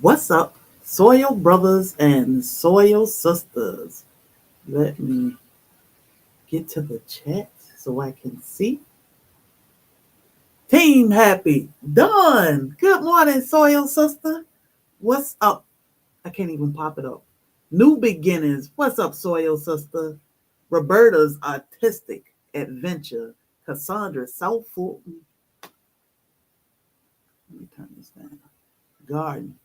What's up, soil brothers and soil sisters? Let me get to the chat so I can see. Team Happy, done. Good morning, soil sister. What's up? I can't even pop it up. New beginnings. What's up, soil sister? Roberta's artistic adventure. Cassandra South Fulton. Let me turn this down. Garden.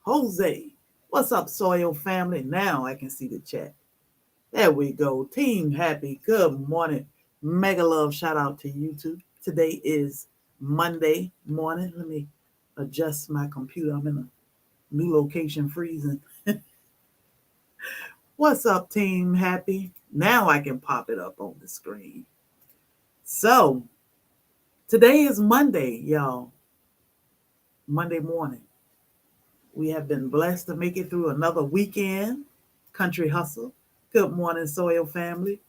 Jose. What's up, soil family? Now I can see the chat. There we go. Team Happy. Good morning. Mega love shout out to you too. Today is Monday morning. Let me adjust my computer. I'm in a new location freezing. What's up, Team Happy? Now I can pop it up on the screen. So today is Monday, y'all. Monday morning. We have been blessed to make it through another weekend. Country hustle. Good morning, soil family.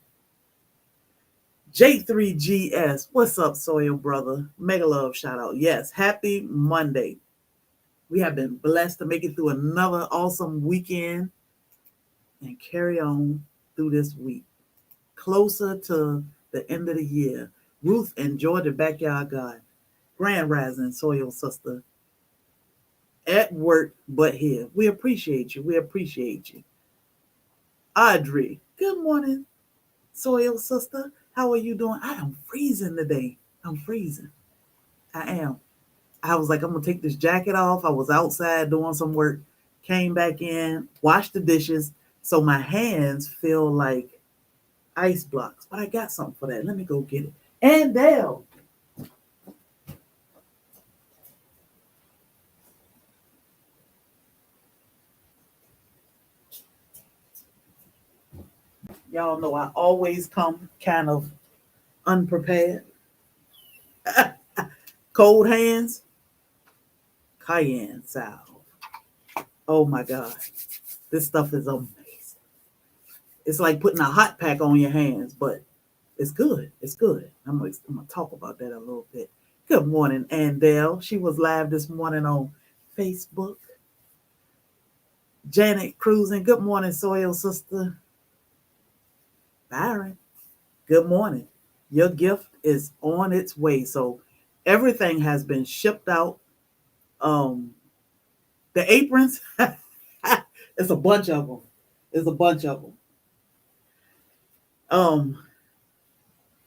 J3GS, what's up, soil brother? Mega love shout out. Yes, happy Monday. We have been blessed to make it through another awesome weekend and carry on through this week. Closer to the end of the year. Ruth enjoyed the backyard garden. Grand rising, soil sister. At work, but here. We appreciate you. We appreciate you. Audrey, good morning, soil sister. How are you doing? I am freezing today. I'm freezing. I am. I was like, I'm gonna take this jacket off. I was outside doing some work, came back in, washed the dishes, so my hands feel like ice blocks. But I got something for that. Let me go get it. And Dale. Y'all know I always come kind of unprepared. Cold hands, cayenne salve. Oh my God. This stuff is amazing. It's like putting a hot pack on your hands, but it's good. It's good. I'm gonna talk about that a little bit. Good morning, Andell. She was live this morning on Facebook. Janet Cruising. Good morning, soil sister. Byron. Good morning. Your gift is on its way. So everything has been shipped out. The aprons. It's a bunch of them. It's a bunch of them. Um,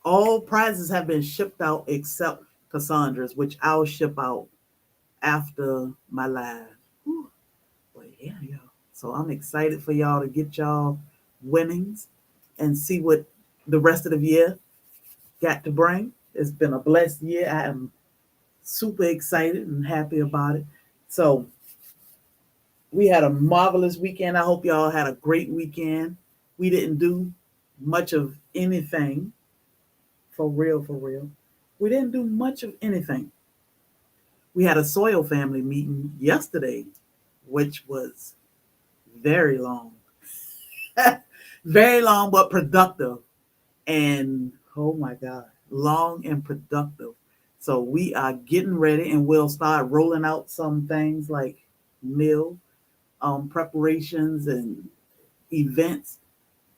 all prizes have been shipped out except Cassandra's, which I'll ship out after my live. Whew. But yeah, y'all. So I'm excited for y'all to get y'all winnings and see what the rest of the year got to bring. It's been a blessed year. I am super excited and happy about it. So we had a marvelous weekend. I hope y'all had a great weekend. We didn't do much of anything. For real, for real. We didn't do much of anything. We had a SoilFamily meeting yesterday, which was very long. Very long, but productive. And oh my God, long and productive. So we are getting ready and we'll start rolling out some things like meal preparations and events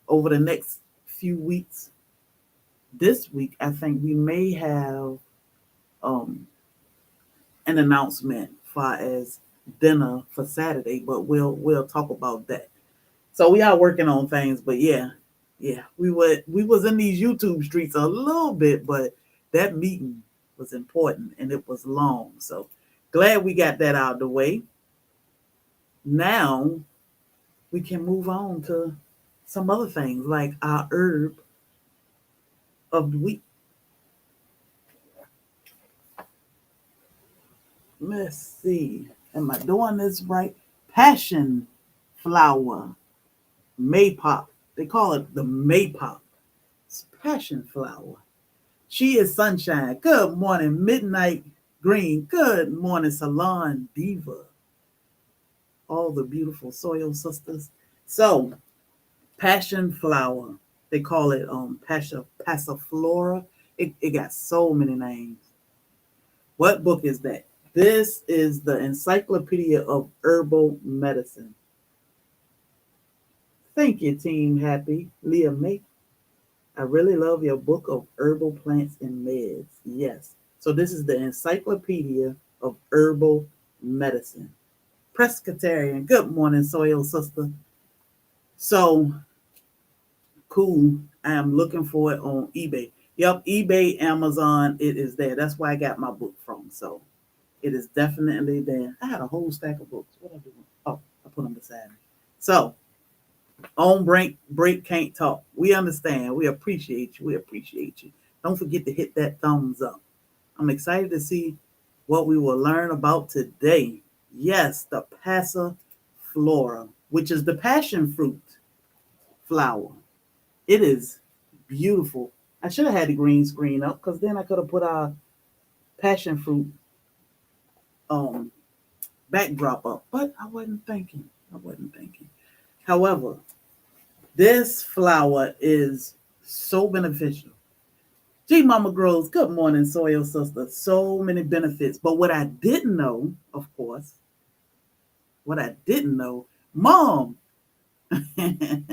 over the next few weeks. This week, I think we may have um, an announcement far as dinner for Saturday, but we'll talk about that. So we are working on things, but yeah, we was in these YouTube streets a little bit, but that meeting was important and it was long. So glad we got that out of the way. Now we can move on to some other things like our herb of the week. Let's see. Am I doing this right? Passion flower. Maypop. They call it the Maypop. It's passion flower. She is sunshine. Good morning, Midnight Green. Good morning, Salon Diva. All the beautiful soil sisters. So, passion flower. They call it passiflora. It got so many names. What book is that? This is the Encyclopedia of Herbal Medicine. Thank you, Team Happy. Leah May, I really love your book of herbal plants and meds. Yes. So this is the Encyclopedia of Herbal Medicine. Presbyterian. Good morning, Soil Sister. So cool. I am looking for it on eBay. Yep, eBay, Amazon, it is there. That's where I got my book from. So it is definitely there. I had a whole stack of books. What I do? Oh, I put them beside me. So on break can't talk. We understand. We appreciate you. We appreciate you. Don't forget to hit that thumbs up. I'm excited to see what we will learn about today. Yes, the passiflora, which is the passion fruit flower. It is beautiful. I should have had the green screen up because then I could have put our passion fruit um backdrop up. But I wasn't thinking. I wasn't thinking. However, this flower is so beneficial. G Mama Grows, good morning, Soil Sister. So many benefits. But what I didn't know, of course, what I didn't know, Mom, I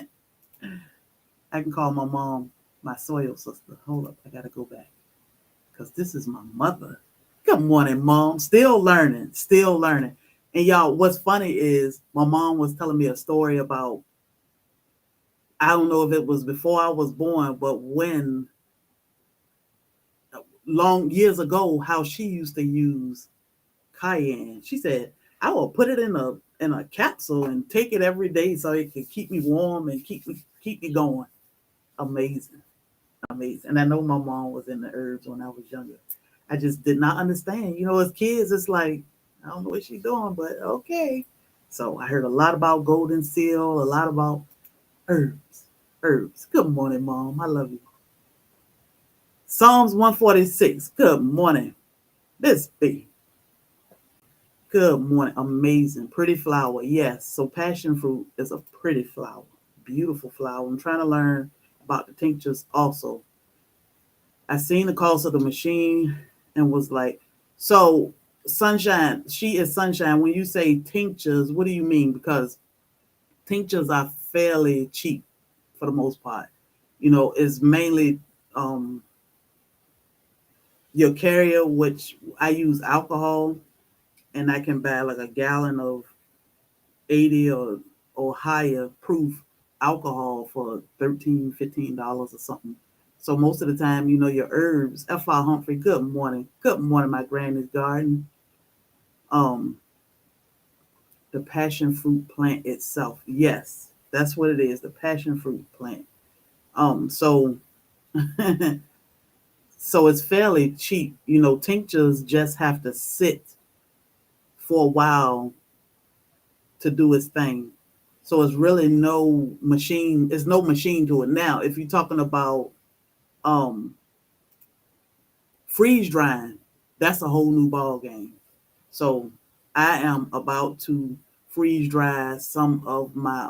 can call my mom my soil sister. Hold up, I gotta go back. Because this is my mother. Good morning, Mom. Still learning, still learning. And y'all, what's funny is my mom was telling me a story about, I don't know if it was before I was born, but when long years ago, how she used to use cayenne. She said, I will put it in a capsule and take it every day so it can keep me warm and keep me going. Amazing. Amazing. And I know my mom was in the herbs when I was younger. I just did not understand. You know, as kids, it's like, I don't know what she's doing, but okay. So I heard a lot about golden seal, a lot about herbs. Herbs. Good morning, Mom. I love you. Psalms 146. Good morning. This be. Good morning. Amazing. Pretty flower. Yes. So passion fruit is a pretty flower. Beautiful flower. I'm trying to learn about the tinctures also. I seen the cost of the machine and was like, so Sunshine, she is Sunshine. When you say tinctures, what do you mean? Because tinctures are fairly cheap for the most part. You know, it's mainly your carrier, which I use alcohol, and I can buy like a gallon of 80 or higher proof alcohol for $13, $15 or something. So most of the time, you know, your herbs. F.R. Humphrey, good morning. Good morning, my granny's garden. Um, the passion fruit plant itself. Yes, that's what it is, the passion fruit plant. So so it's fairly cheap. You know, tinctures just have to sit for a while to do its thing. So it's really no machine, there's no machine to it. Now, if you're talking about um freeze drying, that's a whole new ball game. So I am about to freeze dry some of my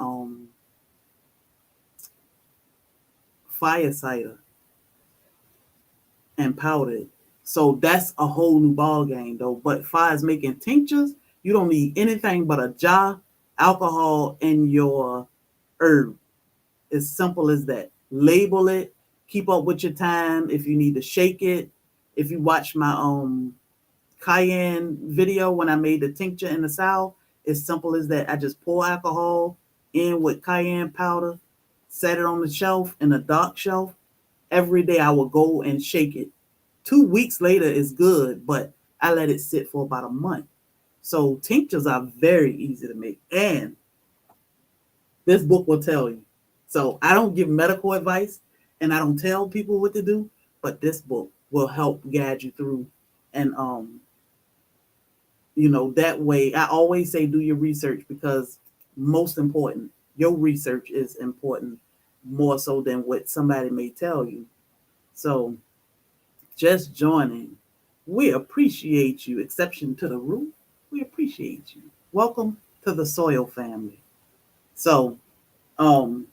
fire cider and powder it. So that's a whole new ball game though. But as far as making tinctures, you don't need anything but a jar, alcohol, and your herb. As simple as that. Label it. Keep up with your time. If you need to shake it. If you watch my cayenne video when I made the tincture in the South, it's simple as that. I just pour alcohol in with cayenne powder, set it on the shelf in a dark shelf. Every day I will go and shake it. 2 weeks later is good, but I let it sit for about a month. So tinctures are very easy to make. And this book will tell you. So I don't give medical advice and I don't tell people what to do, but this book will help guide you through. And you know, that way I always say do your research because most important, your research is important more so than what somebody may tell you. So just joining. We appreciate you. Exception to the rule. We appreciate you. Welcome to the Soil Family. So um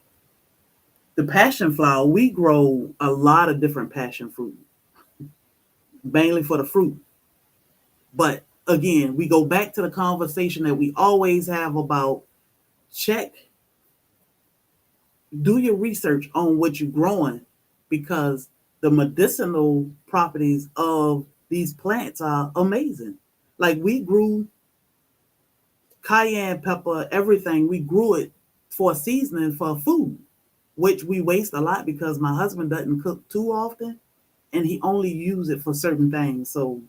the passion flower, we grow a lot of different passion fruit, mainly for the fruit. But again, we go back to the conversation that we always have about check, do your research on what you're growing, because the medicinal properties of these plants are amazing. Like we grew cayenne pepper, everything, we grew it for seasoning for food, which we waste a lot because my husband doesn't cook too often and he only uses it for certain things. So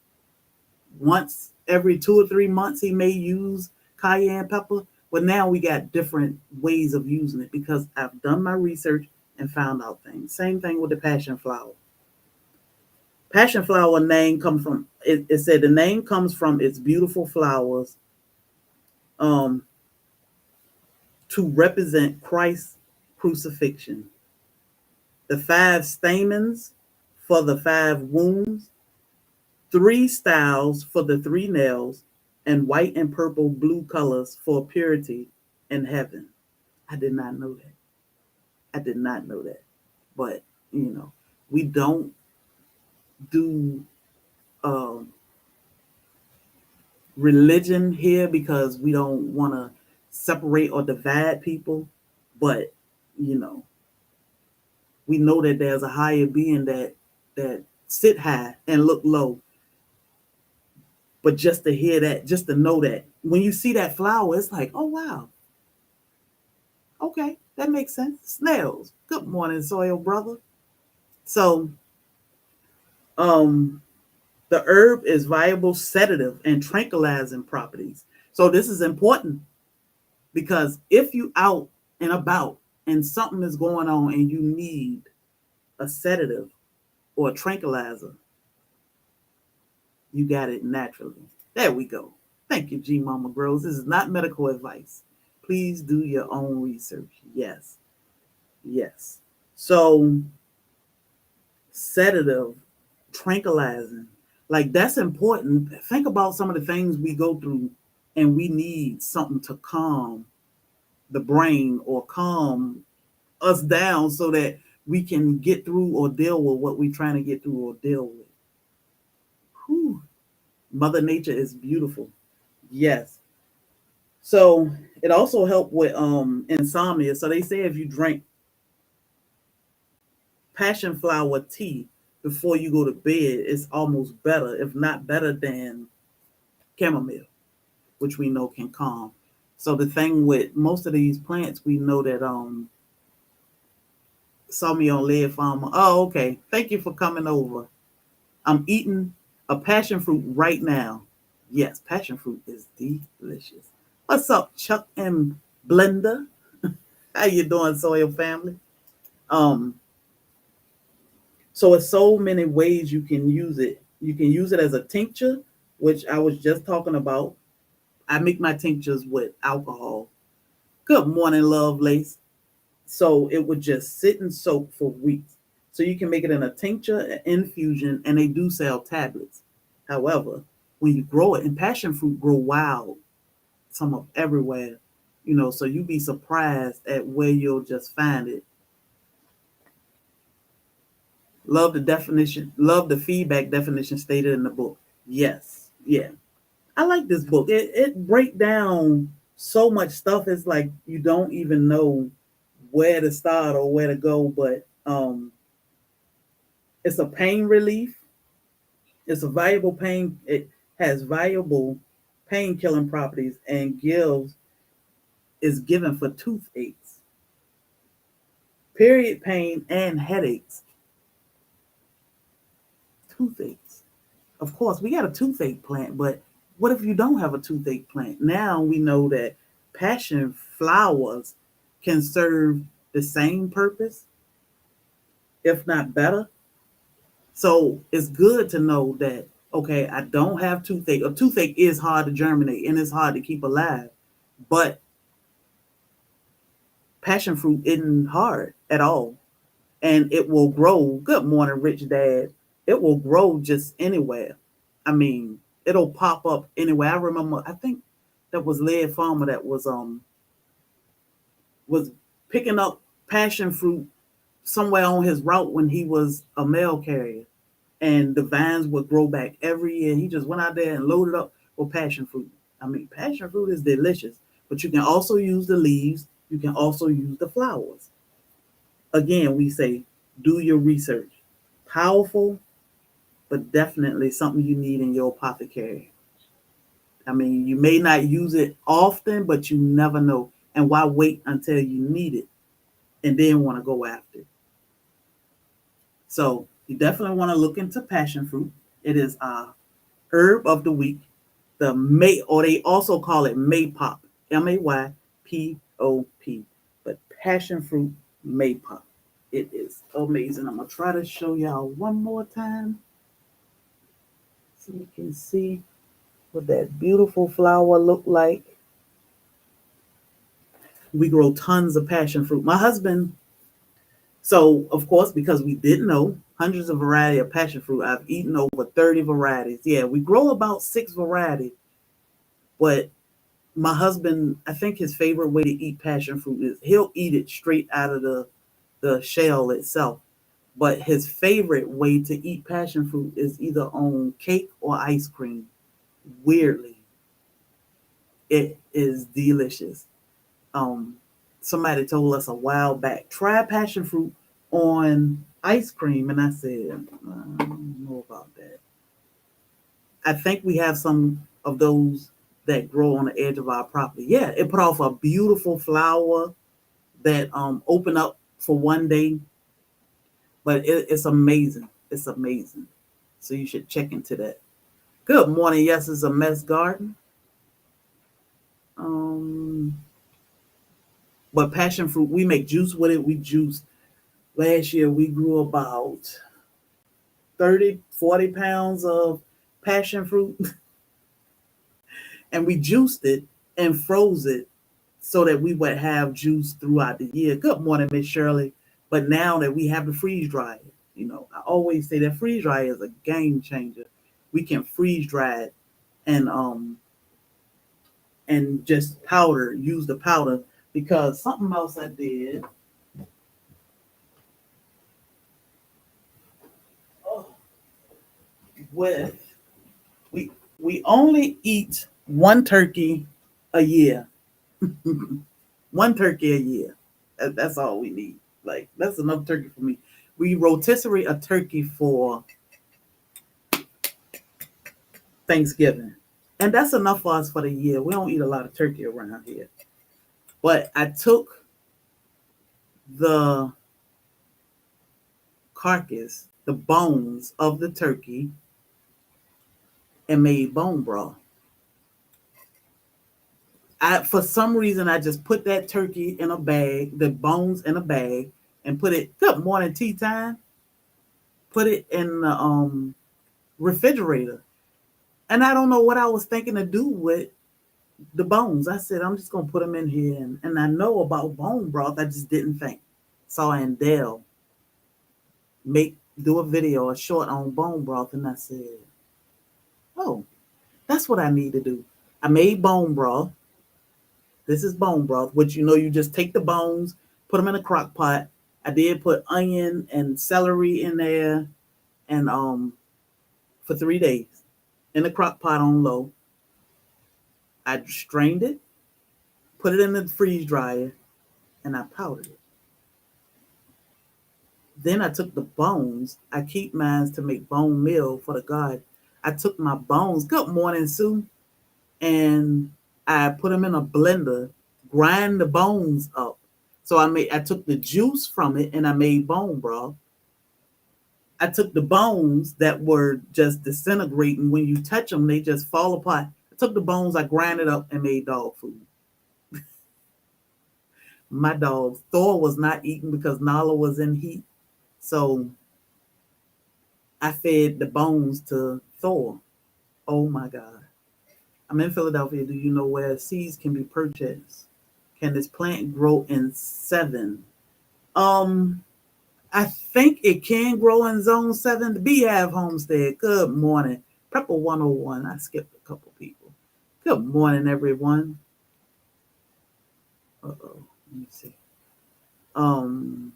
once every 2 or 3 months he may use cayenne pepper, but now we got different ways of using it because I've done my research and found out things. Same thing with the passion flower. Passion flower name comes from it said the name comes from its beautiful flowers, um, to represent Christ's crucifixion. The 5 stamens for the 5 wounds, 3 styles for the 3 nails, and white and purple blue colors for purity in heaven. I did not know that. I did not know that. But, we don't do um, religion here because we don't want to separate or divide people. But, you know, we know that there's a higher being that sit high and look low. But just to hear that, just to know that, when you see that flower, it's like, oh wow, okay, that makes sense. Snails. Good morning, soil brother. So, um, the herb is viable sedative and tranquilizing properties. So this is important because if you out and about and something is going on and you need a sedative or a tranquilizer, you got it naturally. There we go. Thank you, G Mama Grows. This is not medical advice. Please do your own research. Yes. Yes. So, sedative, tranquilizing, like that's important. Think about some of the things we go through and we need something to calm the brain or calm us down so that we can get through or deal with what we're trying to get through or deal with. Whew. Mother Nature is beautiful. Yes. So it also helped with insomnia. So they say if you drink passion flower tea before you go to bed, it's almost better, if not better than chamomile, which we know can calm. So the thing with most of these plants, we know that saw me on Lead Farmer. Oh, okay. Thank you for coming over. I'm eating a passion fruit right now. Yes, passion fruit is delicious. What's up, Chuck and Blender? How you doing, Soil Family? Um, so it's so many ways you can use it. You can use it as a tincture, which I was just talking about. I make my tinctures with alcohol. Good morning, Lovelace. So it would just sit and soak for weeks. So you can make it in a tincture, an infusion, and they do sell tablets. However, when you grow it, and passion fruit grow wild, some of everywhere, so you'd be surprised at where you'll just find it. Love the definition, love the feedback definition stated in the book. Yes, yeah. I like this book. It break down so much stuff. It's like you don't even know where to start or where to go, but it's a pain relief. It's a valuable pain. It has valuable pain killing properties and is given for toothaches, period pain, and headaches. Toothaches. Of course, we got a toothache plant, but what if you don't have a toothache plant? Now we know that passion flowers can serve the same purpose, if not better. So it's good to know that, okay, I don't have toothache. A toothache is hard to germinate and it's hard to keep alive, but passion fruit isn't hard at all. And it will grow. Good morning, Rich Dad. It will grow just anywhere. I mean, it'll pop up anywhere. I remember, I think that was Lead Farmer that was picking up passion fruit somewhere on his route when he was a mail carrier. And the vines would grow back every year. He just went out there and loaded up or passion fruit. I mean, passion fruit is delicious, but you can also use the leaves. You can also use the flowers. Again, we say do your research. Powerful, but definitely something you need in your apothecary. I mean, you may not use it often, but you never know. And why wait until you need it and then want to go after it? So you definitely want to look into passion fruit. It is a herb of the week. The May, or they also call it Maypop, Maypop. But passion fruit Maypop. It is amazing. I'm gonna try to show y'all one more time so you can see what that beautiful flower look like. We grow tons of passion fruit. My husband, so of course, because we didn't know, hundreds of variety of passion fruit. I've eaten over 30 varieties. Yeah, we grow about 6 varieties, but my husband, I think his favorite way to eat passion fruit is he'll eat it straight out of the shell itself. But his favorite way to eat passion fruit is either on cake or ice cream. Weirdly, it is delicious. Um, Somebody told us a while back, try passion fruit on ice cream, and I said, I don't know about that. I think we have some of those that grow on the edge of our property. Yeah, it put off a beautiful flower that open up for one day, but it's amazing. It's amazing. So you should check into that. Good morning. Yes, it's a mess garden. Um, but passion fruit, we make juice with it. We juice. Last year we grew about 30, 40 pounds of passion fruit and we juiced it and froze it so that we would have juice throughout the year. Good morning, Miss Shirley. But now that we have the freeze dryer, I always say that freeze dryer is a game changer. We can freeze dry it and just use the powder, because something else I did. Oh, with we only eat one turkey a year. One turkey a year. That's all we need. Like, that's enough turkey for me. We rotisserie a turkey for Thanksgiving. And that's enough for us for the year. We don't eat a lot of turkey around here. But I took the carcass, the bones of the turkey, and made bone broth. For some reason, I just put that turkey in a bag, the bones in a bag, and put it, good morning, tea time, put it in the refrigerator. And I don't know what I was thinking to do with the bones. I said, I'm just going to put them in here. And I know about bone broth. I just didn't think. Saw Andell do a video, a short on bone broth. And I said, oh, that's what I need to do. I made bone broth. This is bone broth, which, you just take the bones, put them in a crock pot. I did put onion and celery in there and for 3 days in the crock pot on low. I strained it, put it in the freeze dryer, and I powdered it. Then I took the bones. I keep mine to make bone meal for the garden. I took my bones. Good morning, Sue. And I put them in a blender, grind the bones up. So I took the juice from it and I made bone broth. I took the bones that were just disintegrating. When you touch them, they just fall apart. I took the bones, I grind it up and made dog food. My dog, Thor, was not eating because Nala was in heat. So I fed the bones to Thor. Oh my God. I'm in Philadelphia. Do you know where seeds can be purchased? Can this plant grow in 7? I think it can grow in zone 7. The Beehive Homestead. Good morning. Prepper 101. I skipped a couple people. Good morning, everyone. Uh-oh. Let me see. Want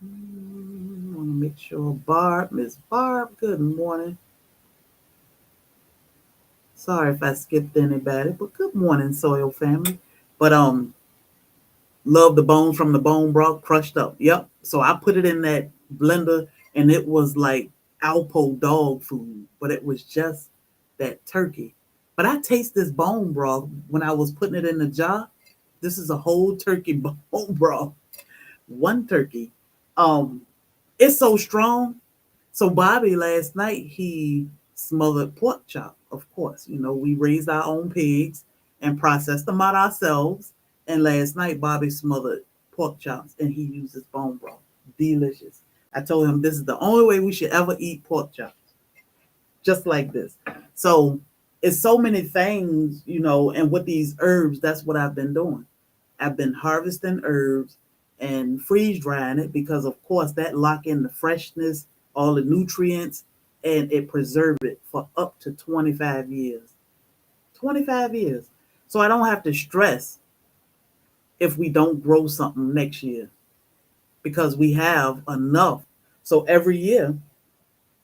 to make sure Miss Barb, good morning. Sorry if I skipped anybody, but good morning, Soil Family. But love the bones from the bone broth crushed up. Yep. So I put it in that blender and it was like Alpo dog food, but it was just that turkey. But I taste this bone broth when I was putting it in the jar. This is a whole turkey bone broth. One turkey. Um, it's so strong. So Bobby last night he smothered pork chop. Of course, we raised our own pigs and processed them out ourselves. And last night Bobby smothered pork chops and he uses bone broth. Delicious. I told him this is the only way we should ever eat pork chops, just like this. So it's so many things, and with these herbs, that's what I've been doing. I've been harvesting herbs and freeze drying it because, of course, that lock in the freshness, all the nutrients, and it preserved it for up to 25 years. 25 years. So I don't have to stress if we don't grow something next year because we have enough. So every year,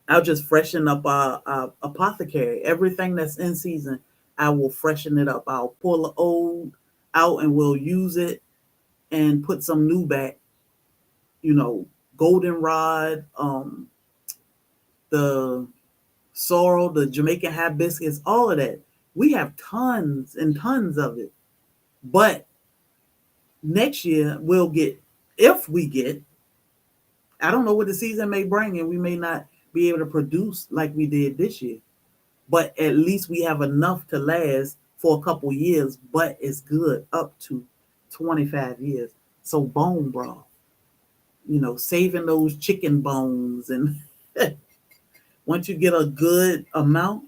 I'll just freshen up our apothecary. Everything that's in season, I will freshen it up. I'll pull the old out and we'll use it and put some new back, goldenrod, the sorrel, the Jamaican hibiscus, all of that. We have tons and tons of it. But next year we'll get, if we get, I don't know what the season may bring, and we may not be able to produce like we did this year. But at least we have enough to last for a couple years, but it's good up to 25 years. So bone broth, saving those chicken bones. And once you get a good amount,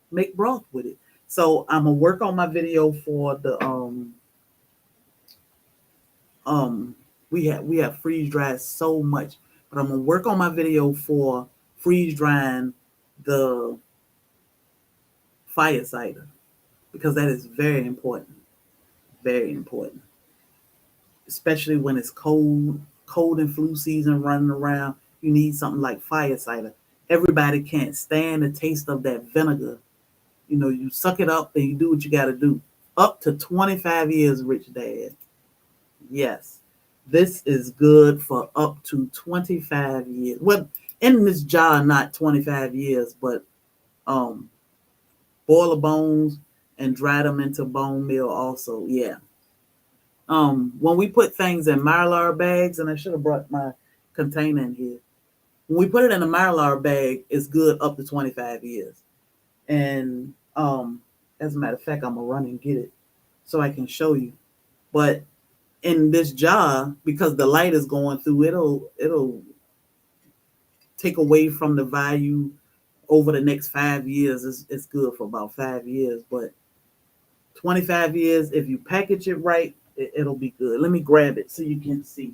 make broth with it. So I'm gonna work on my video for the we have freeze dried so much, but I'm gonna work on my video for freeze drying the fire cider because that is very important. Very important. Especially when it's cold and flu season running around. You need something like fire cider. Everybody can't stand the taste of that vinegar. You suck it up and you do what you got to do. Up to 25 years, Rich Dad. Yes, this is good for up to 25 years. Well, in this jar, not 25 years, but boil the bones and dry them into bone meal also. Yeah. When we put things in Mylar bags, and I should have brought my container in here. When we put it in a Mylar bag, it's good up to 25 years. And as a matter of fact, I'm gonna run and get it so I can show you. But in this jar, because the light is going through, it'll take away from the value over the next 5 years. It's good for about 5 years, but 25 years, if you package it right, it'll be good. Let me grab it so you can see.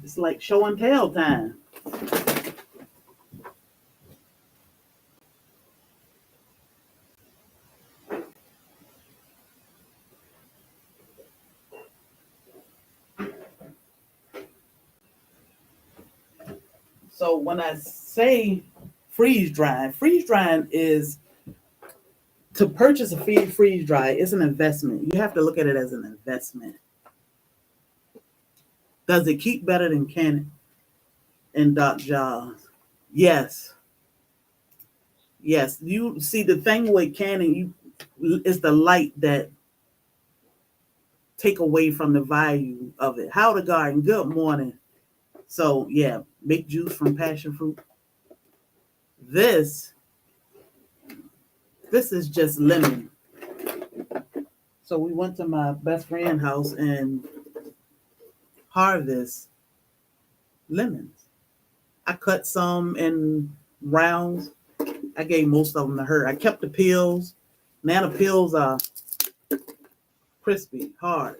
It's like show and tell time. So when I say freeze drying is to purchase a freeze dry. It's an investment. You have to look at it as an investment. Does it keep better than canning in dark jars? Yes. Yes. You see the thing with canning, it's the light that take away from the value of it. How the garden? Good morning. So yeah, make juice from passion fruit. This is just lemon. So we went to my best friend's house and harvest lemons. I cut some and rounds. I gave most of them to her. I kept the peels. Now the peels are crispy, hard.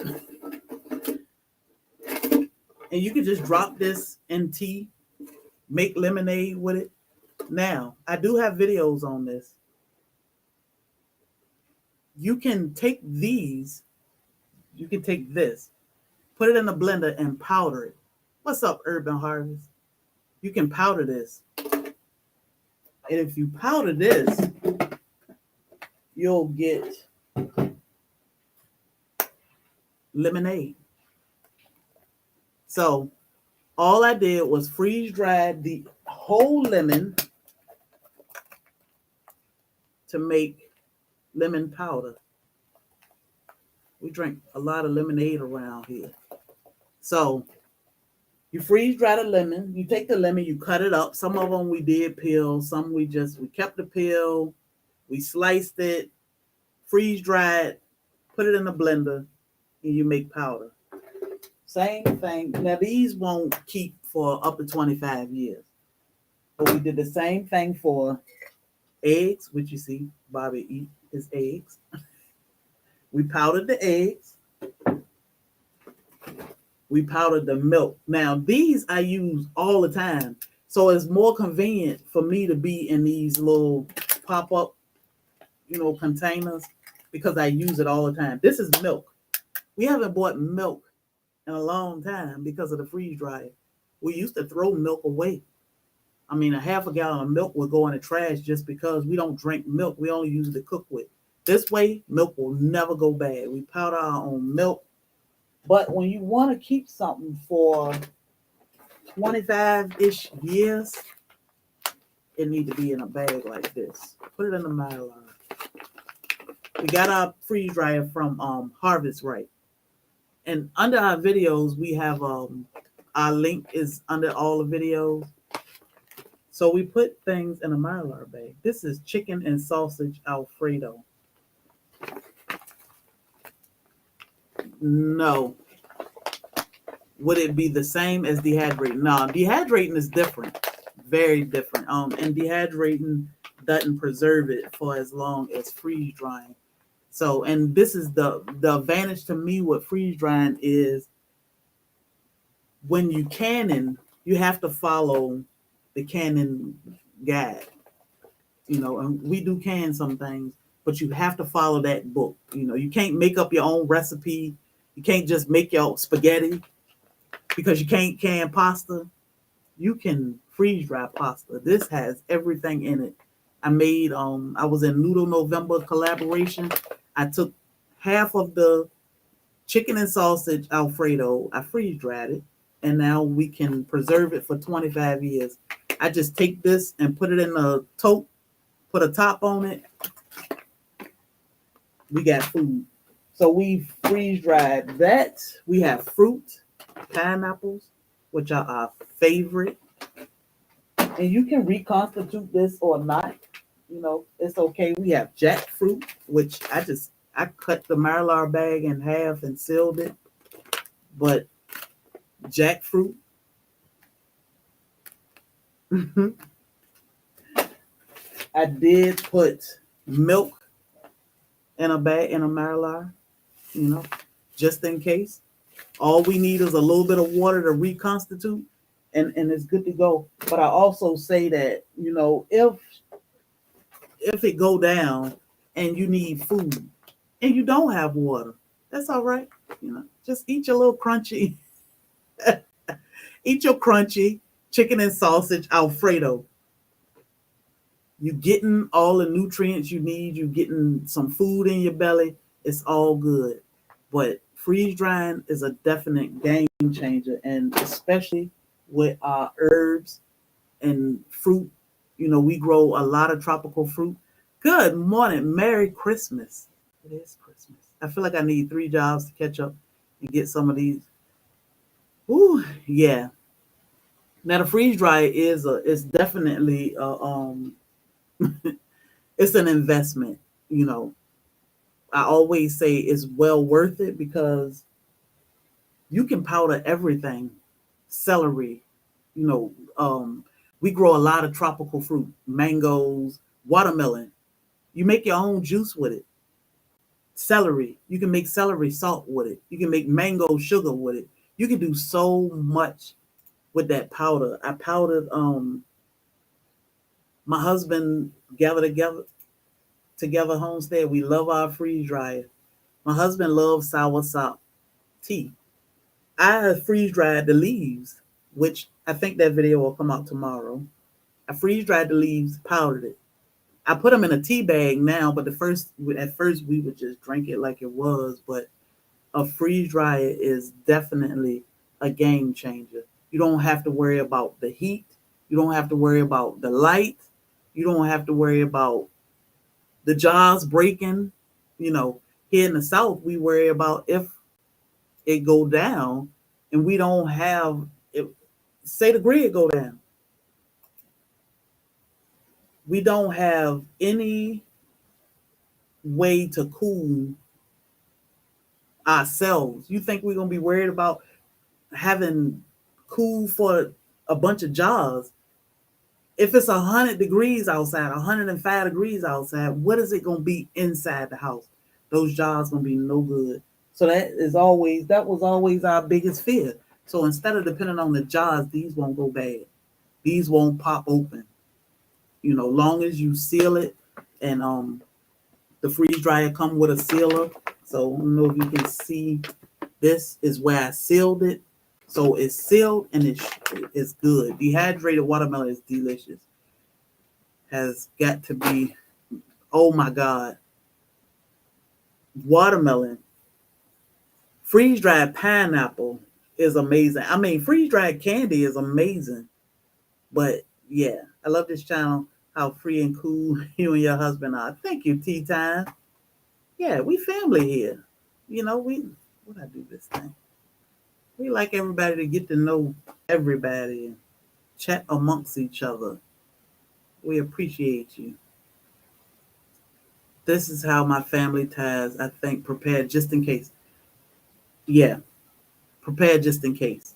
And you can just drop this in tea, make lemonade with it. Now, I do have videos on this. You can take these, you can take this, put it in the blender and powder it. What's up, Urban Harvest? You can powder this. And if you powder this, you'll get lemonade. So all I did was freeze dried the whole lemon to make lemon powder. We drink a lot of lemonade around here. So you freeze dry the lemon. You take the lemon, you cut it up. Some of them we did peel. Some we kept the peel. We sliced it, freeze dried, put it in the blender, and you make powder. Same thing. Now these won't keep for up to 25 years. But we did the same thing for eggs, which you see Bobby eat his eggs. We powdered the eggs. We powdered the milk. Now, these I use all the time. So it's more convenient for me to be in these little pop-up, containers because I use it all the time. This is milk. We haven't bought milk in a long time because of the freeze dryer. We used to throw milk away. I mean, a half a gallon of milk will go in the trash just because we don't drink milk. We only use it to cook with. This way, milk will never go bad. We powder our own milk. But when you want to keep something for 25-ish years, it needs to be in a bag like this. Put it in the Mylar. We got our freeze dryer from Harvest Right. And under our videos, we have our link is under all the videos. So we put things in a Mylar bag. This is chicken and sausage Alfredo. No. Would it be the same as dehydrating? No, dehydrating is different. Very different. And dehydrating doesn't preserve it for as long as freeze drying. So, and this is the advantage to me with freeze drying is when you canning, you have to follow the canning guide. And we do can some things, but you have to follow that book. You can't make up your own recipe. You can't just make your spaghetti because you can't can pasta. You can freeze dry pasta. This has everything in it. I made, I was in Noodle November collaboration. I took half of the chicken and sausage Alfredo. I freeze dried it, and now we can preserve it for 25 years. I just take this and put it in a tote, put a top on it. We got food. So we freeze dried that. We have fruit, pineapples, which are our favorite. And you can reconstitute this or not. It's okay. We have jackfruit, which I cut the Mylar bag in half and sealed it. But jackfruit. I did put milk in a bag in a Mylar, just in case. All we need is a little bit of water to reconstitute, and it's good to go. But I also say that, if it go down and you need food and you don't have water, that's all right. Just eat your little crunchy, eat your crunchy chicken and sausage Alfredo. You're getting all the nutrients you need. You're getting some food in your belly. It's all good. But freeze drying is a definite game changer, and especially with our herbs and fruit. We grow a lot of tropical fruit. Good morning. Merry Christmas. It is Christmas. I feel like I need 3 jobs to catch up and get some of these. Ooh, yeah. Now the freeze dryer is definitely it's an investment. I always say it's well worth it because you can powder everything. Celery, We grow a lot of tropical fruit, mangoes, watermelon. You make your own juice with it. Celery, you can make celery salt with it. You can make mango sugar with it. You can do so much with that powder. I powdered my husband gathered together homestead. We love our freeze dryer. My husband loves sour sop tea. I freeze dried the leaves, which I think that video will come out tomorrow. I freeze dried the leaves, powdered it. I put them in a tea bag now, but at first we would just drink it like it was. But a freeze dryer is definitely a game changer. You don't have to worry about the heat. You don't have to worry about the light. You don't have to worry about the jars breaking. You know, here in the South, we worry about if it go down and we don't have it, say the grid go down. We don't have any way to cool ourselves. You think we're gonna be worried about having cool for a bunch of jars? If it's 100 degrees outside, 105 degrees outside, what is it gonna be inside the house? Those jars gonna be no good. So that was always our biggest fear. So instead of depending on the jars, these won't go bad. These won't pop open. You know, long as you seal it, and the freeze dryer come with a sealer. So I don't know if you can see. This is where I sealed it. So it's sealed and it's good. Dehydrated watermelon is delicious. Has got to be, oh my God. Watermelon. Freeze-dried pineapple is amazing. I mean, freeze-dried candy is amazing. But yeah, I love this channel, how free and cool you and your husband are. Thank you, Tea Time. Yeah, we family here. You know, what I do this thing. We like everybody to get to know everybody and chat amongst each other. We appreciate you. This is how my family ties, I think, prepared just in case. Yeah, prepared just in case.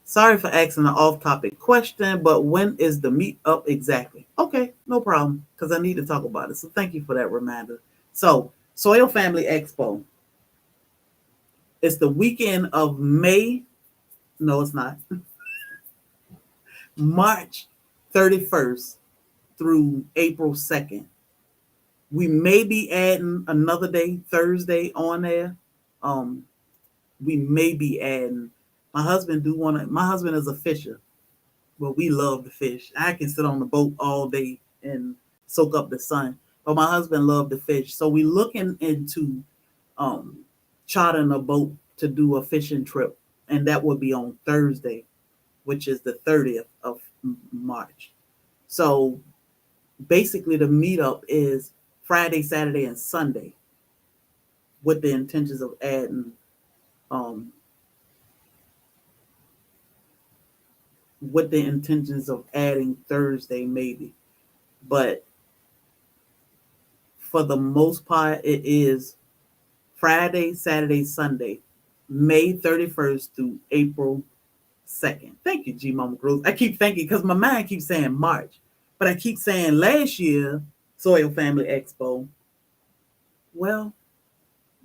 Sorry for asking an off-topic question, but when is the meet up exactly? Okay, no problem, because I need to talk about it. So thank you for that reminder. So, SoilFamily Expo. It's the weekend of May. No, it's not. March 31st through April 2nd. We may be adding another day, Thursday, on there. We may be adding. My husband is a fisher, but we love to fish. I can sit on the boat all day and soak up the sun, but my husband loved to fish. So we're looking into chartering a boat to do a fishing trip, and that will be on Thursday, which is the 30th of March. So basically the meetup is Friday, Saturday, and Sunday, with the intentions of adding Thursday maybe. But for the most part, it is Friday, Saturday, Sunday, May 31st through April 2nd. Thank you, G Mama Groove. I keep thinking, because my mind keeps saying March, but I keep saying last year, SoilFamily Expo. Well,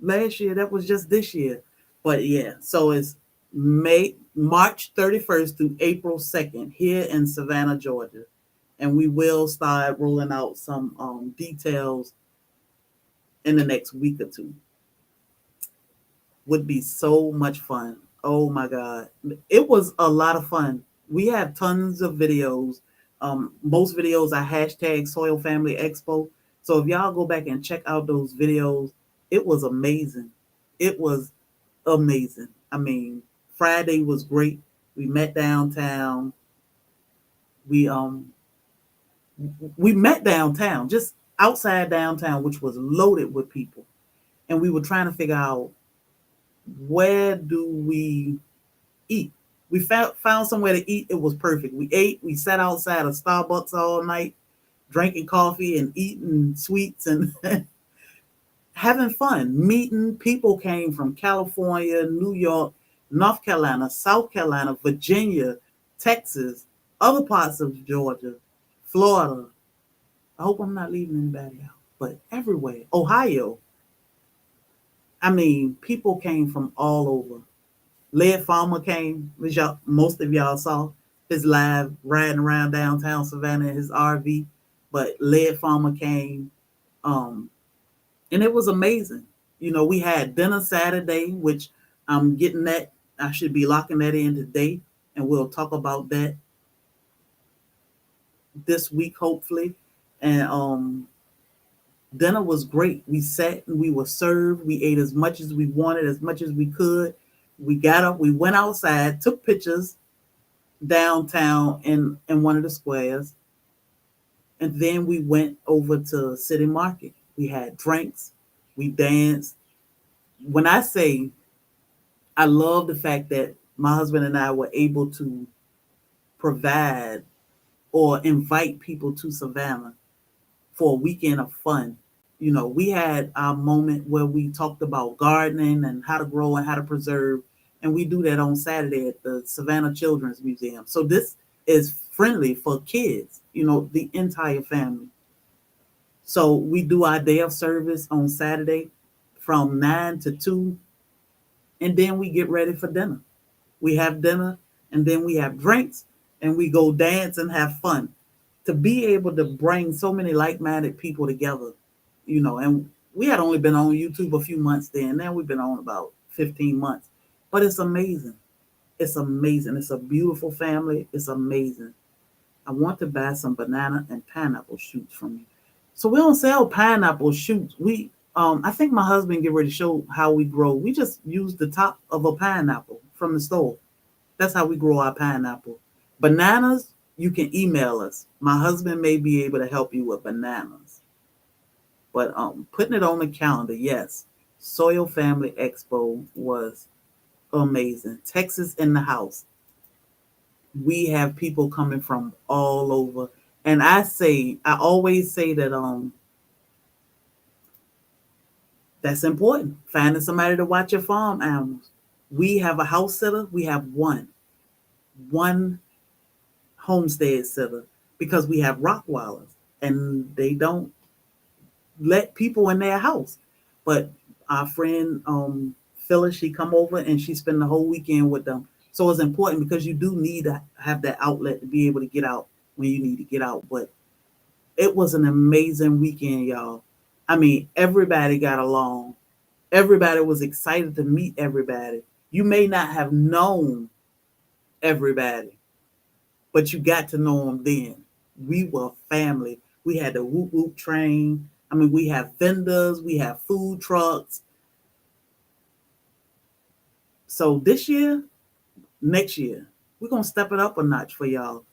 last year, that was just this year. But yeah, so it's March 31st through April 2nd here in Savannah, Georgia. And we will start rolling out some details in the next week or two. Would be so much fun. Oh my God. It was a lot of fun. We have tons of videos. Most videos are hashtag SoilFamily Expo. So if y'all go back and check out those videos, it was amazing. It was amazing. I mean, Friday was great. We met downtown. We met downtown, just outside downtown, which was loaded with people. And we were trying to figure out, where do we eat? We found somewhere to eat. It was perfect. We ate. We sat outside of Starbucks all night, drinking coffee and eating sweets and having fun. Meeting people came from California, New York, North Carolina, South Carolina, Virginia, Texas, other parts of Georgia, Florida. I hope I'm not leaving anybody out, but everywhere. Ohio. I mean, people came from all over. Led Farmer came, which y'all, most of y'all saw his live riding around downtown Savannah in his RV. But Led Farmer came, um, and it was amazing. We had dinner Saturday, which I'm getting that. I should be locking that in today, and we'll talk about that this week, hopefully. And dinner was great. We sat and we were served. We ate as much as we wanted, as much as we could. We got up, we went outside, took pictures downtown in one of the squares, and then we went over to City Market. We had drinks, we danced. When I say I love the fact that my husband and I were able to provide or invite people to Savannah for a weekend of fun. We had our moment where we talked about gardening and how to grow and how to preserve. And we do that on Saturday at the Savannah Children's Museum. So this is friendly for kids, the entire family. So we do our day of service on Saturday from 9 to 2. And then we get ready for dinner. We have dinner and then we have drinks and we go dance and have fun. To be able to bring so many like-minded people together, and we had only been on YouTube a few months then. Now we've been on about 15 months. But it's amazing. It's amazing. It's a beautiful family. It's amazing. I want to buy some banana and pineapple shoots from you. So we don't sell pineapple shoots. I think my husband get ready to show how we grow. We just use the top of a pineapple from the store. That's how we grow our pineapple. Bananas, you can email us. My husband may be able to help you with bananas. But putting it on the calendar, yes. SoilFamily Expo was amazing. Texas in the house. We have people coming from all over. And I always say that that's important. Finding somebody to watch your farm animals. We have a house sitter. We have one homestead sitter because we have Rottweilers and they don't let people in their house. But our friend Phyllis, she come over and she spend the whole weekend with them. So it's important because you do need to have that outlet to be able to get out when you need to get out. But it was an amazing weekend, y'all. I mean, everybody got along. Everybody was excited to meet everybody. You may not have known everybody, but you got to know them then. We were family. We had the whoop whoop train. I mean, we have vendors, we have food trucks. So this year, next year, we're going to step it up a notch for y'all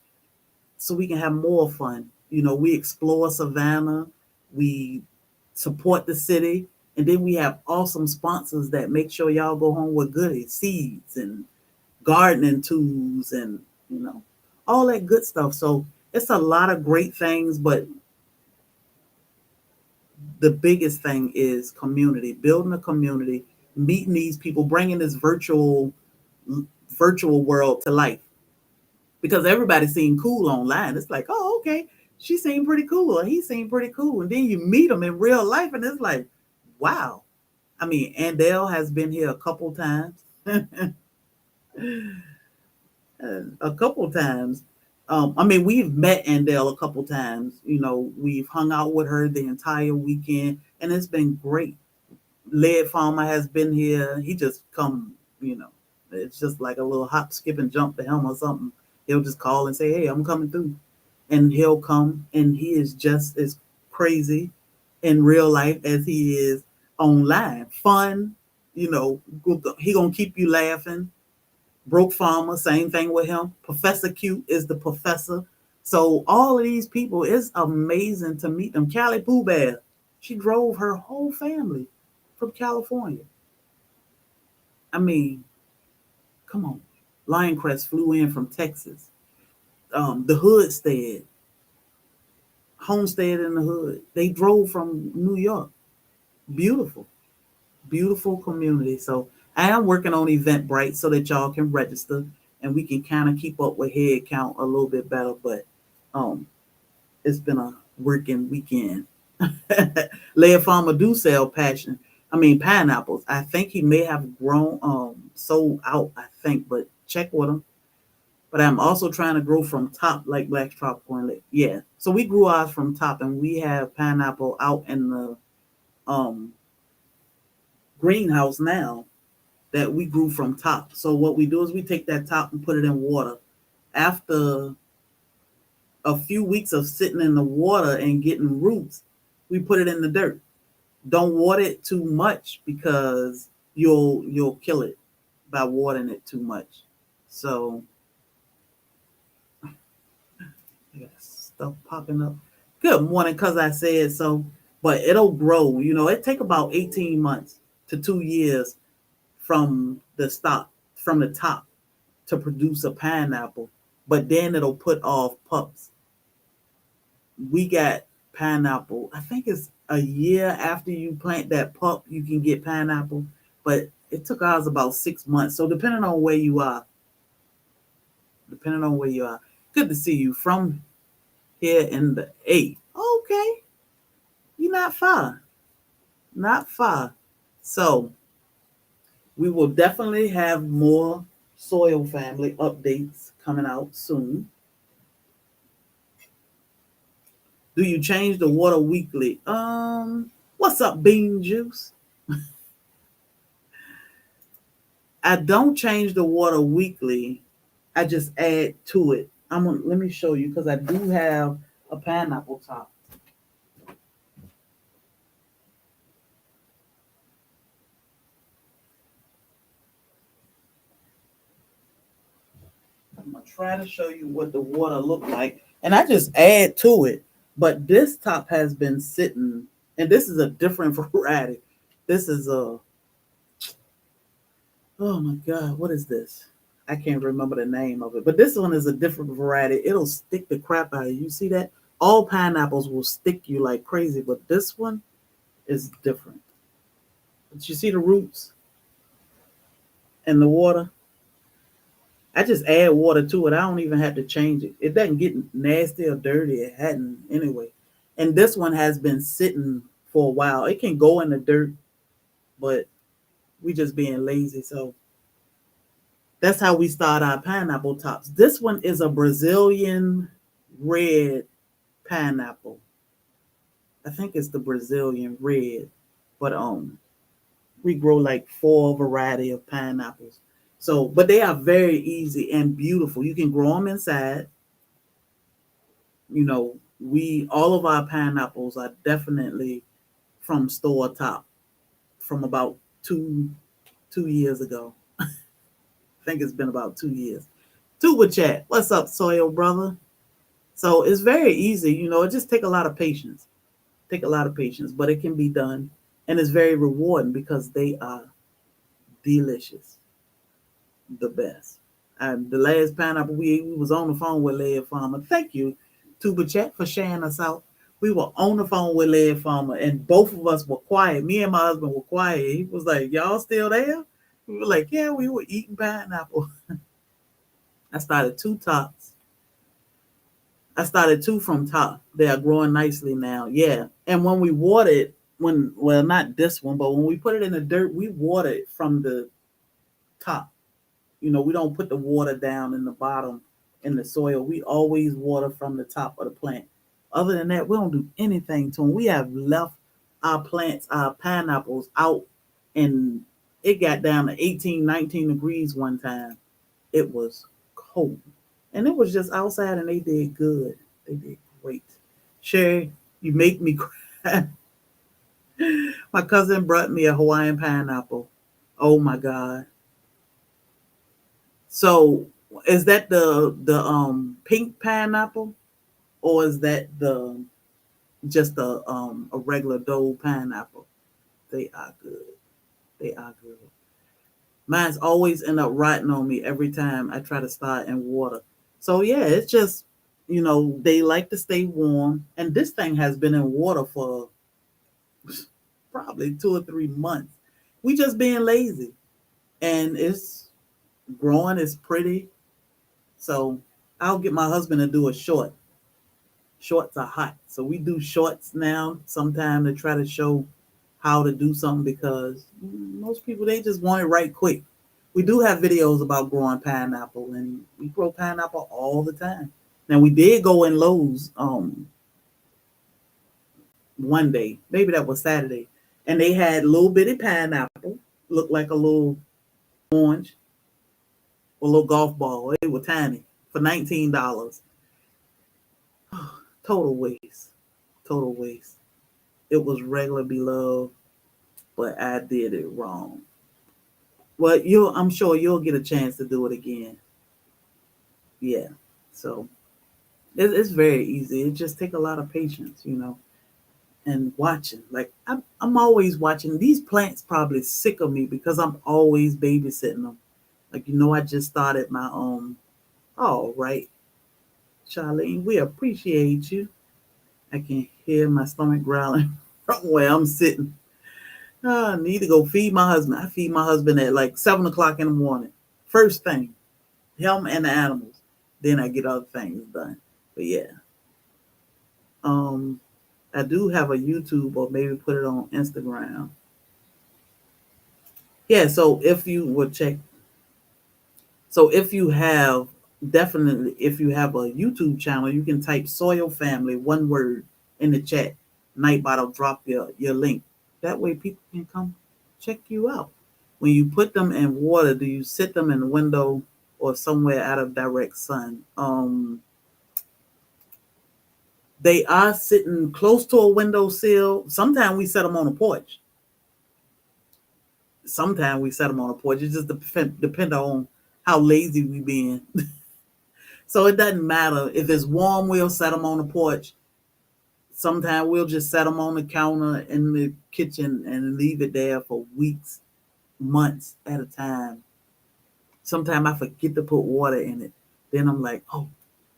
so we can have more fun. We explore Savannah, we support the city, and then we have awesome sponsors that make sure y'all go home with goodies, seeds and gardening tools and, all that good stuff. So it's a lot of great things, but the biggest thing is community, building a community, meeting these people, bringing this virtual world to life. Because everybody seemed cool online. It's like, oh, okay, she seemed pretty cool, or he seemed pretty cool. And then you meet them in real life, and it's like, wow. I mean, Andel has been here a couple times. A couple times. I mean, we've met Andel a couple times. We've hung out with her the entire weekend, and it's been great. Led Farmer has been here. He just come, it's just like a little hop, skip, and jump for him or something. He'll just call and say, hey, I'm coming through. And he'll come, and he is just as crazy in real life as he is online. Fun, he gonna keep you laughing. Broke Farmer, same thing with him. Professor Cute is the professor. So all of these people, it's amazing to meet them. Callie Pooh Bear, she drove her whole family from California. I mean, come on. Lioncrest flew in from Texas. The Hoodstead, Homestead in the Hood, they drove from New York. Beautiful, beautiful community. So I am working on Eventbrite so that y'all can register. and we can kind of keep up with head count a little bit better. But um, it's been a working weekend. Leia Farmer do sell pineapples. I think he may have grown sold out, I think, but check with him. But I'm also trying to grow from top like Black Tropical and yeah. So we grew ours from top, and we have pineapple out in the um greenhouse now that we grew from top. So what we do is we take that top and put it in water. After a few weeks of sitting in the water and getting roots, we put it in the dirt. Don't water it too much because you'll kill it by watering it too much. So yes, stuff popping up. Good morning, cause I said so. But it'll grow. It take about 18 months to 2 years from from the top to produce a pineapple. But then it'll put off pups. We got pineapple. I think it's a year after you plant that pup, you can get pineapple. But it took ours about 6 months. So depending on where you are, good to see you from here in the eight. Okay, you're not far, not far. So we will definitely have more soil family updates coming out soon. Do you change the water weekly? What's up, Bean Juice? I don't change the water weekly. I just add to it. Let me show you because I do have a pineapple top. I'm gonna try to show you what the water look like, and I just add to it. But this top has been sitting, and this is a different variety. This is a Oh my God, what is this? I can't remember the name of it, but this one is a different variety. It'll stick the crap out of you. You see that? All pineapples will stick you like crazy, but this one is different. But you see the roots and the water? I just add water to it. I don't even have to change it. It doesn't get nasty or dirty. It hadn't anyway. And this one has been sitting for a while. It can go in the dirt, but we just being lazy. So that's how we start our pineapple tops. This one is a Brazilian red pineapple. I think it's the Brazilian red, but we grow like 4 variety of pineapples. So, but they are very easy and beautiful. You can grow them inside. We all of our pineapples are definitely from store top from about two years ago. I think it's been about 2 years. Tuba chat. What's up, soil brother? So it's very easy. It just take a lot of patience. But it can be done, and it's very rewarding because they are delicious, the best. And the last pineapple we ate, we was on the phone with Leia Farmer. Thank you, Tuba Chat, for sharing us out. We were on the phone with Leia Farmer, and both of us were quiet. Me and my husband were quiet. He was like, "Y'all still there?" We were like, "Yeah, we were eating pineapple." I started 2 tops. I started 2 from top. They are growing nicely now. Yeah. And when we watered, not this one, but when we put it in the dirt, we water it from the top. We don't put the water down in the bottom in the soil. We always water from the top of the plant. Other than that, we don't do anything to them. We have left our plants, our pineapples out, and it got down to 18, 19 degrees one time. It was cold. And it was just outside, and they did good. They did great. Sherry, you make me cry. My cousin brought me a Hawaiian pineapple. Oh my God. So is that the pink pineapple, or is that the just a regular Dole pineapple? They are good. They are good. Mine's always end up rotting on me every time I try to start in water. So yeah, it's just they like to stay warm, and this thing has been in water for probably 2 or 3 months. We just being lazy, and it's growing. It's pretty. So I'll get my husband to do a short. Shorts are hot. So we do shorts now sometime to try to show how to do something because most people, they just want it right quick. We do have videos about growing pineapple and we grow pineapple all the time. Now we did go in Lowe's one day, maybe that was Saturday, and they had little bitty pineapple, looked like a little orange or a little golf ball. They were tiny for $19. Total waste. Total waste. It was regular beloved, but I did it wrong. Well, I'm sure you'll get a chance to do it again. Yeah. So it's very easy. It just take a lot of patience, and watching. Like I'm always watching. These plants probably sick of me because I'm always babysitting them. Like I just started my own. All right, Charlene, we appreciate you. I can hear my stomach growling from where I'm sitting. I need to go feed my husband. I feed my husband at like 7 o'clock in the morning. First thing, him and the animals. Then I get other things done. But yeah, um, I do have a YouTube or maybe put it on Instagram. Yeah, so if you would check, so if you have definitely if you have a YouTube channel, you can type SoilFamily one word in the chat. Nightbot will drop your link. That way people can come check you out. When you put them in water, do you sit them in the window or somewhere out of direct sun? They are sitting close to a windowsill. Sometimes we set them on a porch. Sometimes we set them on a porch. It just depend on how lazy we being. So it doesn't matter. If it's warm, we'll set them on the porch. Sometimes we'll just set them on the counter in the kitchen and leave it there for weeks, months at a time. Sometimes I forget to put water in it. Then I'm like, oh,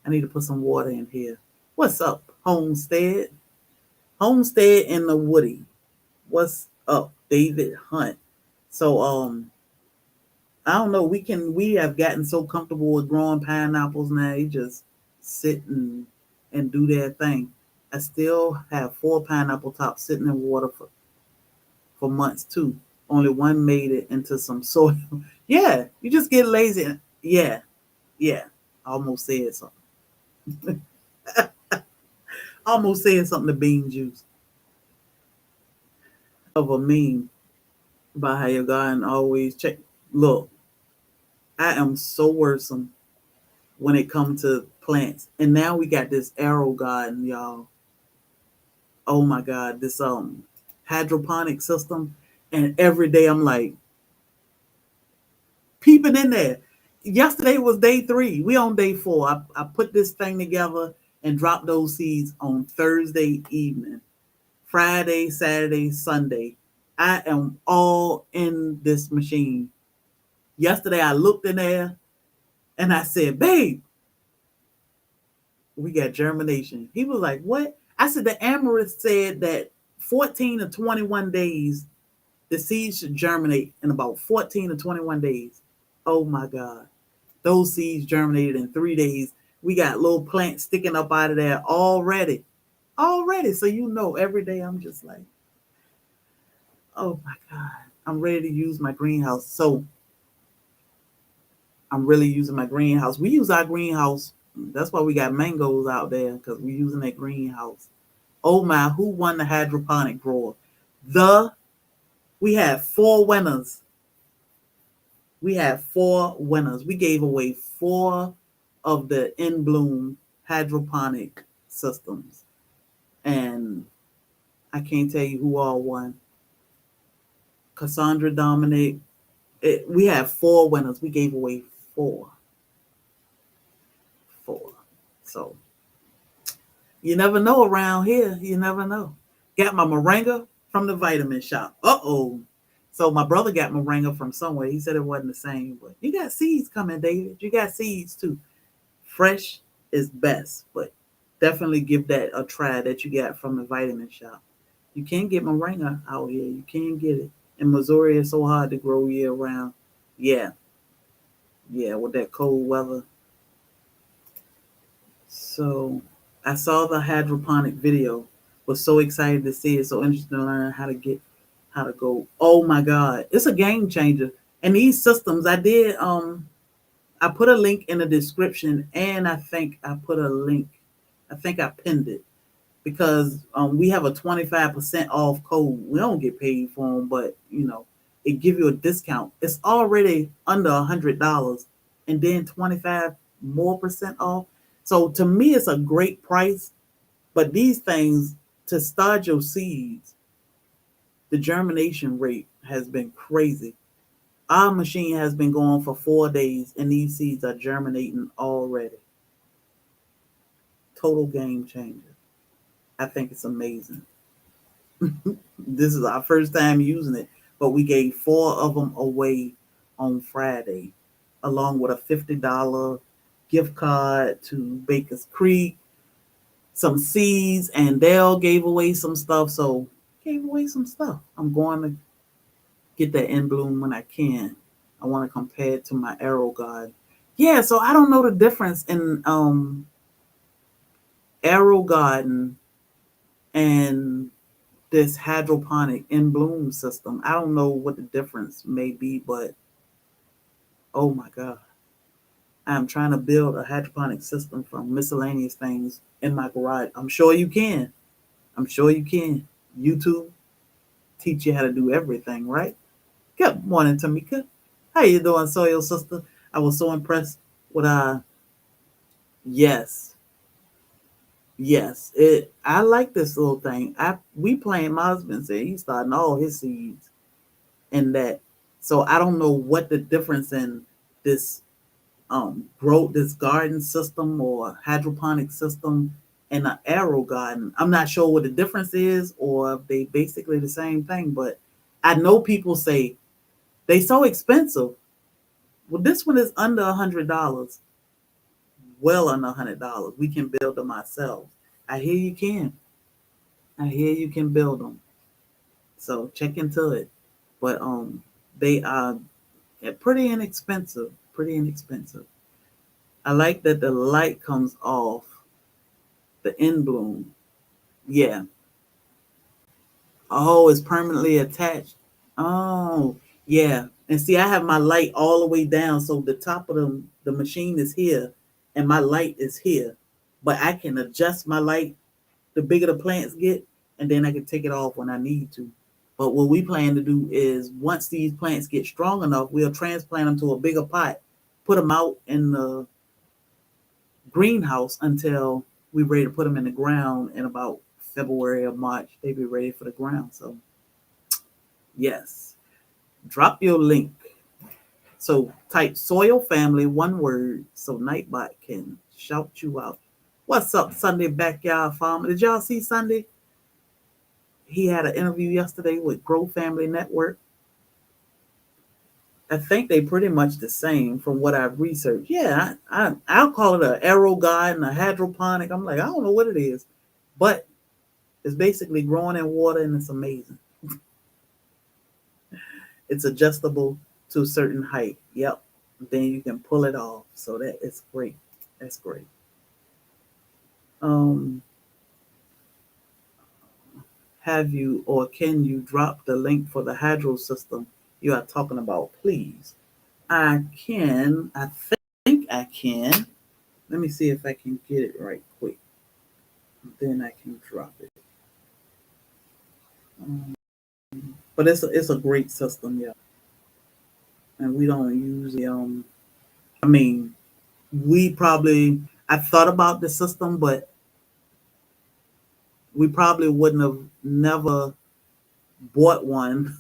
I need to put some water in here. What's up, Homestead? Homestead in the Woody. What's up, David Hunt? So I don't know. We have gotten so comfortable with growing pineapples now. They just sit and do their thing. I still have 4 pineapple tops sitting in water for months too. Only one made it into some soil. Yeah, you just get lazy. Yeah, yeah. I almost said something. Almost said something to bean juice of a meme about how your garden always check. Look, I am so worrisome when it comes to plants. And now we got this arrow garden, y'all. Oh my God, this hydroponic system. And every day I'm like peeping in there. Yesterday was day 3. We on day 4. I put this thing together and dropped those seeds on Thursday evening. Friday, Saturday, Sunday. I am all in this machine. Yesterday I looked in there and I said, babe, we got germination. He was like, what? I said, the amarist said that 14 to 21 days, the seeds should germinate in about 14 to 21 days. Oh my God. Those seeds germinated in 3 days. We got little plants sticking up out of there already. Already. So every day I'm just like, oh my God. I'm ready to use my greenhouse. So I'm really using my greenhouse. We use our greenhouse. That's why we got mangoes out there, because we're using that greenhouse. Oh my, who won the hydroponic grower? We had 4 winners. We had 4 winners. We gave away 4 of the In Bloom hydroponic systems. And I can't tell you who all won. Cassandra, Dominic. We have 4 winners. We gave away 4. 4. So you never know around here. You never know. Got my moringa from the vitamin shop. Uh-oh. So my brother got moringa from somewhere. He said it wasn't the same, but you got seeds coming, David. You got seeds too. Fresh is best, but definitely give that a try that you got from the vitamin shop. You can get moringa out here. You can get it. In Missouri, it's so hard to grow year round. Yeah. Yeah, with that cold weather. So I saw the hydroponic video. Was so excited to see it. So interested to learn how to go. Oh my God, it's a game changer. And these systems, I put a link in the description, and I think I put a link. I think I pinned it because we have a 25% off code. We don't get paid for them, but it give you a discount. It's already under $100, and then 25% more off. So to me, it's a great price. But these things to start your seeds, the germination rate has been crazy. Our machine has been going for 4 days, and these seeds are germinating already. Total game changer. I think it's amazing. This is our first time using it, but we gave 4 of them away on Friday, along with a $50 gift card to Baker's Creek, some seeds, and Dale gave away some stuff. So gave away some stuff. I'm going to get that in bloom when I can. I want to compare it to my Arrow Garden. Yeah, so I don't know the difference in Arrow Garden and this hydroponic in bloom system. I don't know what the difference may be, but oh my God. I'm trying to build a hydroponic system from miscellaneous things in my garage. I'm sure you can. I'm sure you can. YouTube teach you how to do everything, right? Good morning, Tamika. How you doing, Soil Sister? I was so impressed with yes. Yes. I like this little thing. We playing, my husband said he's starting all his seeds in that. So I don't know what the difference in this grow this garden system or hydroponic system and an arrow garden. I'm not sure what the difference is or if they basically the same thing, but I know people say they so expensive. Well, this one is under $100, well under $100. We can build them ourselves. I hear you can. I hear you can build them. So check into it. But they are pretty inexpensive. Pretty inexpensive. I like that the light comes off the end bloom. Yeah. Oh, it's permanently attached. Oh, yeah. And see, I have my light all the way down, so the top of the machine is here, and my light is here. But I can adjust my light the bigger the plants get, and then I can take it off when I need to. But what we plan to do is once these plants get strong enough, we'll transplant them to a bigger pot, put them out in the greenhouse until we're ready to put them in the ground in about February or March. They be ready for the ground. So yes, drop your link. So type SoilFamily, one word, so Nightbot can shout you out. What's up, Sunday Backyard Farmer? Did y'all see Sunday? He had an interview yesterday with Grow Family Network. I think they pretty much the same from what I've researched. Yeah, I'll call it an arrow garden, a hydroponic. I'm like, I don't know what it is, but it's basically growing in water, and it's amazing. It's adjustable to a certain height. Yep. Then you can pull it off. So that is great. That's great. Um, have you or can you drop the link for the hydro system you are talking about, please? I can. I think I can. Let me see if I can get it right quick. Then I can drop it. Um, but it's a great system, yeah. And we don't usually I mean, I thought about the system, but we probably wouldn't have never bought one.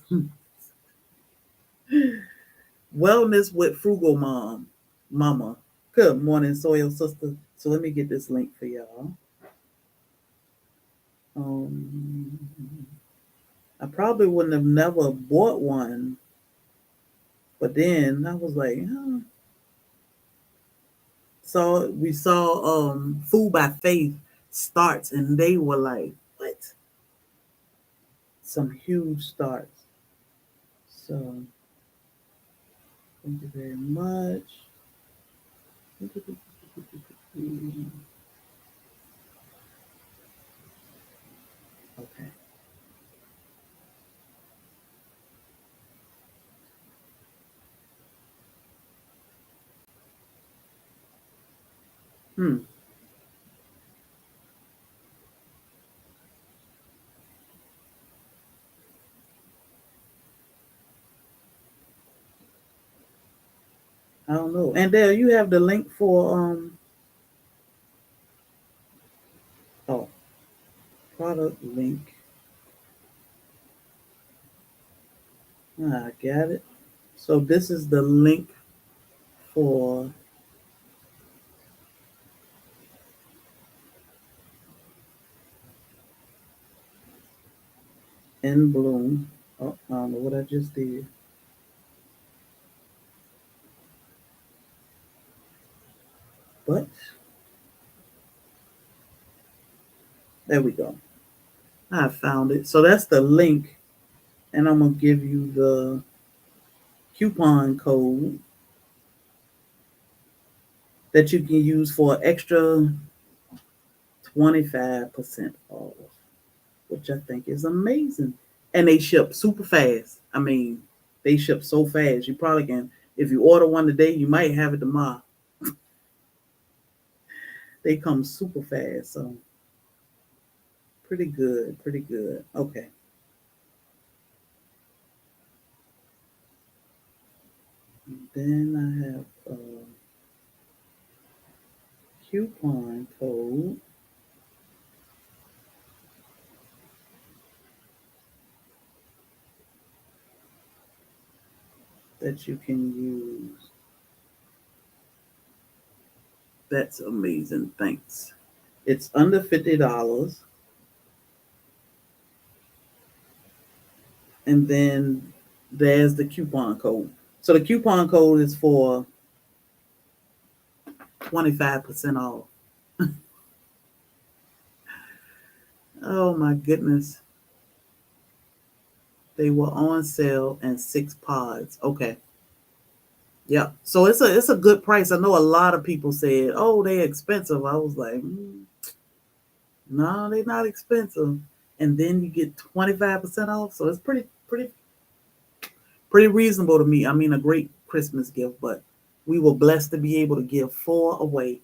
Wellness with Frugal Mama. Good morning, Soil Sister. So let me get this link for y'all. I probably wouldn't have never bought one, but then I was like, huh. So we saw Food by Faith starts, and they were like, what? Some huge starts. So thank you very much. Hmm. I don't know. And there you have the link for oh, product link. I got it. So this is the link for In Bloom. Oh, I don't know what I just did. But there we go. I found it. So that's the link. And I'm gonna give you the coupon code that you can use for extra 25% off, which I think is amazing. And they ship super fast. I mean, they ship so fast. You probably can, if you order one today, you might have it tomorrow. They come super fast. So pretty good, pretty good. Okay. Then I have a coupon code that you can use. That's amazing. Thanks. It's under $50. And then there's the coupon code. So the coupon code is for 25% off. Oh my goodness. They were on sale in 6 pods. Okay. Yeah. So it's a good price. I know a lot of people said, "Oh, they're expensive." I was like, "No, they're not expensive." And then you get 25% off. So it's pretty reasonable to me. I mean, a great Christmas gift, but we were blessed to be able to give 4 away.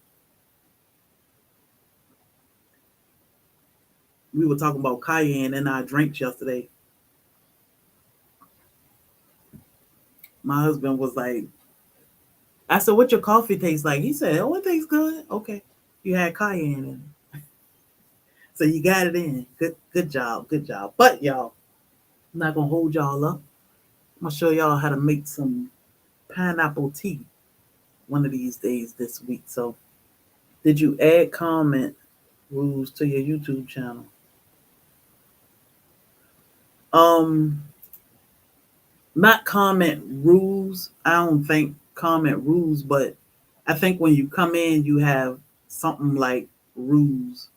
We were talking about cayenne in our drinks yesterday. My husband was like, I said, "What your coffee tastes like?" He said, "Oh, it tastes good." Okay. You had cayenne in it. So you got it in. Good job. Good job. But y'all, I'm not gonna hold y'all up. I'm gonna show y'all how to make some pineapple tea one of these days this week. So did you add comment rules to your YouTube channel? Um Not comment rules. I don't think comment rules, but I think when you come in you have something like rules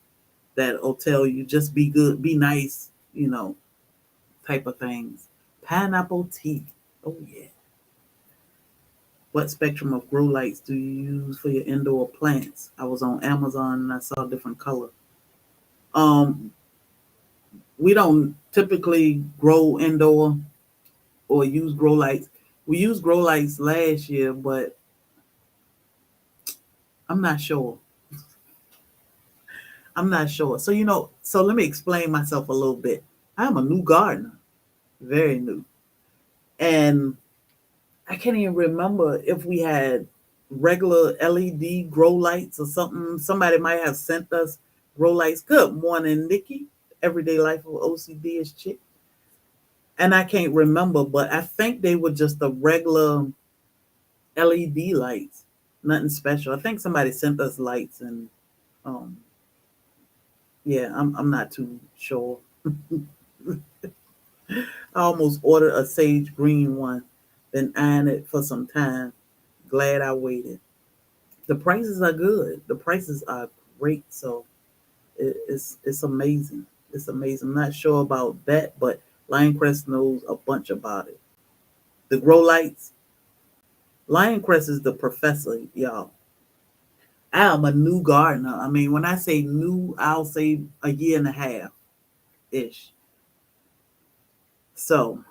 that'll tell you just be good, be nice, type of things. Pineapple tea. Oh yeah. What spectrum of grow lights do you use for your indoor plants? I was on Amazon and I saw different color. Um, we don't typically grow indoor or use grow lights. We used grow lights last year, but I'm not sure. I'm not sure. So so let me explain myself a little bit. I'm a new gardener, very new, and I can't even remember if we had regular LED grow lights or something. Somebody might have sent us grow lights. Good morning, Nikki. Everyday Life of OCD is chick. And I can't remember, but I think they were just the regular LED lights. Nothing special. I think somebody sent us lights and um yeah, I'm not too sure. I almost ordered a sage green one, been eyeing it for some time. Glad I waited. The prices are good. The prices are great. So it's amazing. It's amazing. I'm not sure about that, but Lioncrest knows a bunch about it. The grow lights. Lioncrest is the professor, y'all. I am a new gardener. I mean, when I say new, I'll say a year and a half ish. So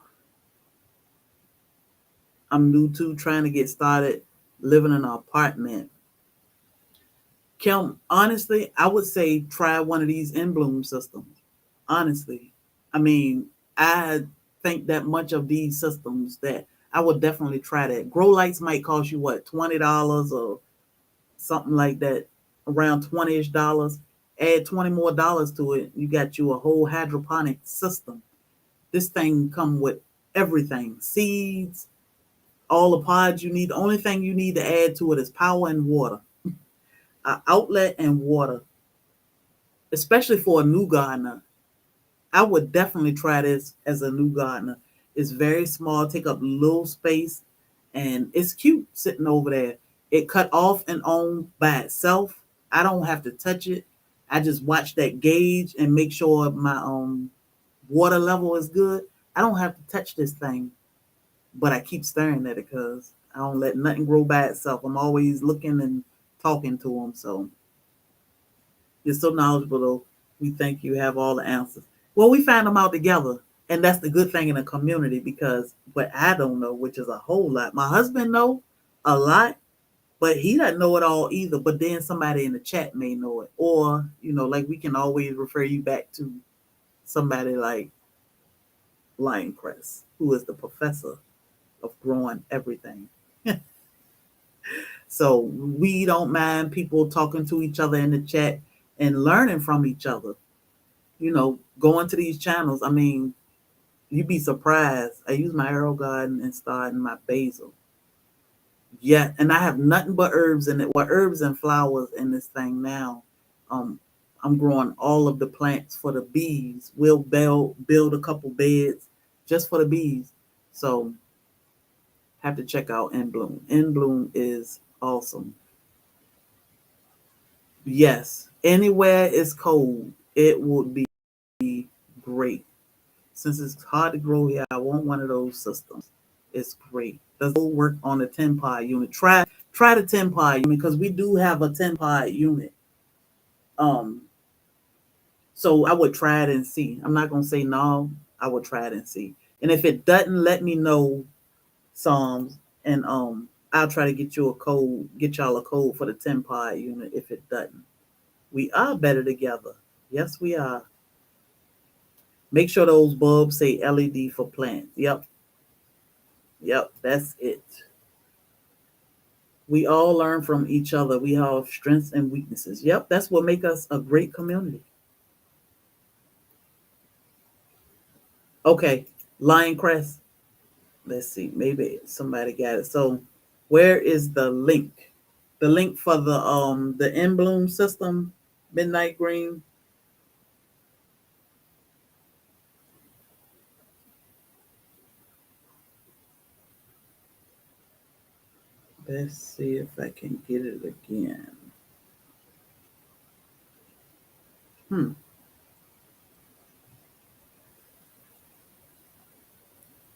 I'm new to trying to get started living in an apartment. Kim, honestly, I would say try one of these in bloom systems. Honestly, I mean, I think that much of these systems that I would definitely try that. Grow lights might cost you what, $20 or something like that, around 20-ish dollars. Add 20 more dollars to it, you got you a whole hydroponic system. This thing come with everything, seeds, all the pods you need. The only thing you need to add to it is power and water, outlet and water, especially for a new gardener. I would definitely try this as a new gardener. It's very small, take up little space, and it's cute sitting over there. It cut off and on by itself. I don't have to touch it. I just watch that gauge and make sure my water level is good. I don't have to touch this thing, but I keep staring at it because I don't let nothing grow by itself. I'm always looking and talking to them. So you're so knowledgeable, though. We think you have all the answers. Well, we found them out together. And that's the good thing in a community because what I don't know, which is a whole lot. My husband know a lot, but he doesn't know it all either. But then somebody in the chat may know it. Or, like we can always refer you back to somebody like Lioncrest, who is the professor of growing everything. So we don't mind people talking to each other in the chat and learning from each other. Going to these channels. I mean, you'd be surprised. I use my arrow garden and starting my basil. Yeah, and I have nothing but herbs in it. Well, herbs and flowers in this thing now. Um, I'm growing all of the plants for the bees. We'll build a couple beds just for the bees. So have to check out In Bloom. In Bloom is awesome. Yes, anywhere it's cold, it would be great. Since it's hard to grow here, I want one of those systems. It's great. Does work on the 10 pod unit. Try the 10 pod unit because we do have a 10 pod unit. So I would try it and see. I'm not gonna say no. I would try it and see. And if it doesn't, let me know, Psalms, and I'll try to get you a code, get y'all a code for the 10 pod unit if it doesn't. We are better together. Yes, we are. Make sure those bulbs say LED for plants. Yep. Yep, that's it. We all learn from each other. We have strengths and weaknesses. Yep, that's what make us a great community. Okay, Lion Crest. Let's see, maybe somebody got it. So, where is the link? The link for the In Bloom system, Midnight Green. Let's see if I can get it again.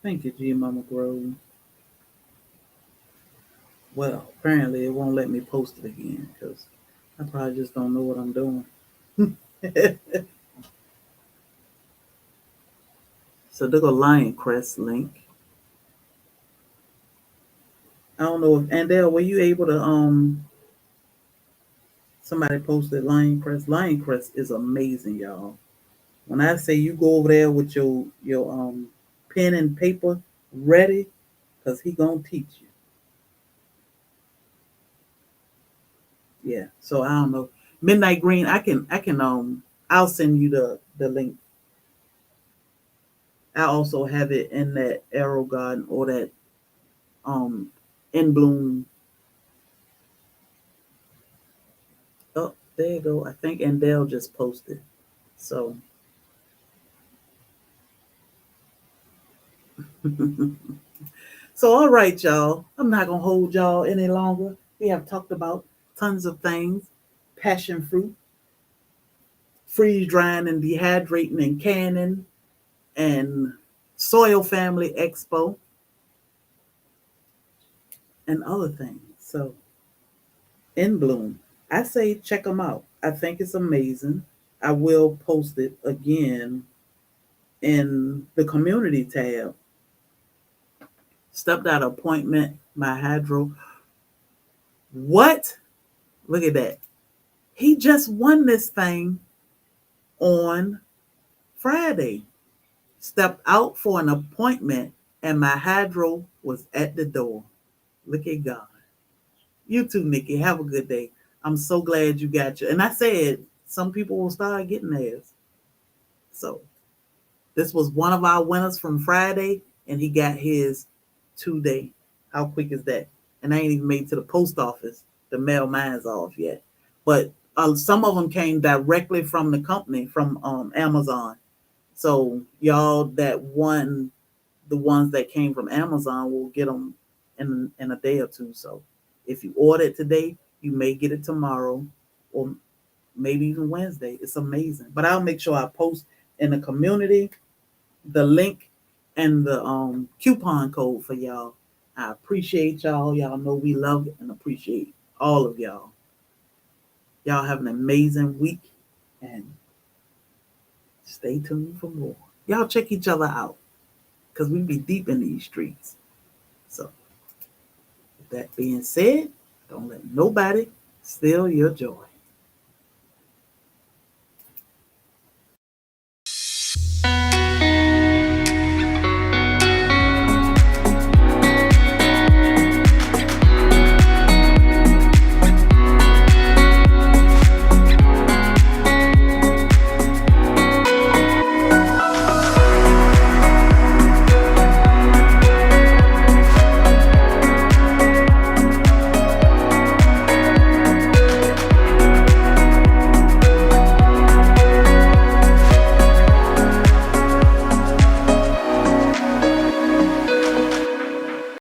Thank you, G Mama Grove. Well, apparently it won't let me post it again because I probably just don't know what I'm doing. So they go Lion Crest link. I don't know if Andel, were you able to somebody posted Lion Crest. Lion Crest is amazing, y'all. When I say you go over there with your pen and paper ready, because he gonna teach you. Yeah. So I don't know. Midnight Green, I can I'll send you the link. I also have it in that Arrow Garden or that um In Bloom. Oh, there you go. I think Andel just posted. So so all right, y'all. I'm not gonna hold y'all any longer. We have talked about tons of things. Passion fruit, freeze drying and dehydrating and canning, and SoilFamily Expo, and other things. So In Bloom, I say check them out. I think it's amazing. I will post it again in the community tab. Stepped out appointment, my hydro. What? Look at that. He just won this thing on Friday. Stepped out for an appointment and my hydro was at the door. Look at God. You too, Nikki. Have a good day. I'm so glad you got you. And I said some people will start getting theirs. So this was one of our winners from Friday, and he got his today. How quick is that? And I ain't even made it to the post office to mail mine's off yet. But some of them came directly from the company, from Amazon. So y'all that won, the ones that came from Amazon, will get them in a day or two. So if you order it today, you may get it tomorrow or maybe even Wednesday. It's amazing. But I'll make sure I post in the community the link and the coupon code for y'all. I appreciate y'all. Y'all know we love and appreciate all of y'all. Y'all have an amazing week and stay tuned for more. Y'all check each other out because we be deep in these streets. So with that being said, don't let nobody steal your joy.